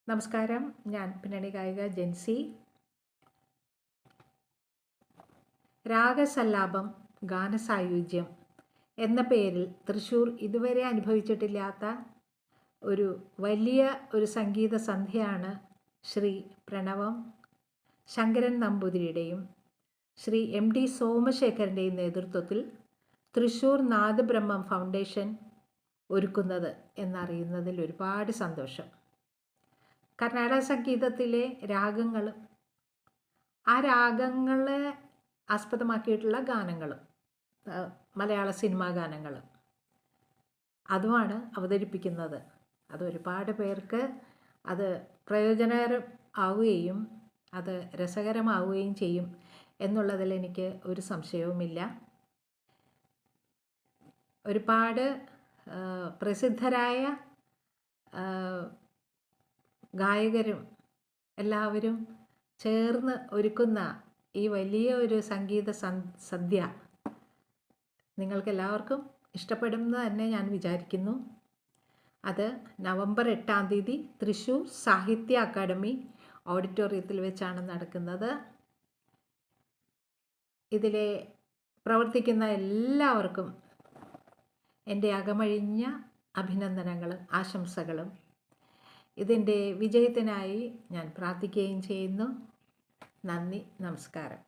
നമസ്കാരം. ഞാൻ പിന്നണി ഗായിക ജെൻസി. രാഗസല്ലാപം ഗാനസായുജ്യം എന്ന പേരിൽ തൃശ്ശൂർ ഇതുവരെ അനുഭവിച്ചിട്ടില്ലാത്ത ഒരു വലിയ സംഗീത സന്ധ്യയാണ് ശ്രീ പ്രണവം ശങ്കരൻ നമ്പൂതിരിയുടെയും ശ്രീ MD സോമശേഖരൻ്റെയും നേതൃത്വത്തിൽ തൃശ്ശൂർ നാദബ്രഹ്മം ഫൗണ്ടേഷൻ ഒരുക്കുന്നത് എന്നറിയുന്നതിൽ ഒരുപാട് സന്തോഷം. കർണാടക സംഗീതത്തിലെ രാഗങ്ങളും ആ രാഗങ്ങളെ ആസ്പദമാക്കിയിട്ടുള്ള ഗാനങ്ങളും മലയാള സിനിമാ ഗാനങ്ങളും അതുമാണ് അവതരിപ്പിക്കുന്നത്. അത് ഒരുപാട് പേർക്ക് അത് പ്രയോജനകരം ആവുകയും അത് രസകരമാവുകയും ചെയ്യും എന്നുള്ളതിൽ എനിക്ക് ഒരു സംശയവുമില്ല. ഒരുപാട് പ്രസിദ്ധരായ ഗായകരും എല്ലാവരും ചേർന്ന് ഒരുക്കുന്ന ഈ വലിയ സംഗീത സദ്യ നിങ്ങൾക്കെല്ലാവർക്കും ഇഷ്ടപ്പെടുമെന്ന് തന്നെ ഞാൻ വിചാരിക്കുന്നു. അത് നവംബർ 8-ാം തീയതി തൃശ്ശൂർ സാഹിത്യ അക്കാദമി ഓഡിറ്റോറിയത്തിൽ വെച്ചാണ് നടക്കുന്നത്. ഇതിലെ പ്രവർത്തിക്കുന്ന എല്ലാവർക്കും എൻ്റെ അകമഴിഞ്ഞ അഭിനന്ദനങ്ങളും ആശംസകളും. ഇതിൻ്റെ വിജയത്തിനായി ഞാൻ പ്രാർത്ഥിക്കുകയും ചെയ്യുന്നു. നന്ദി, നമസ്കാരം.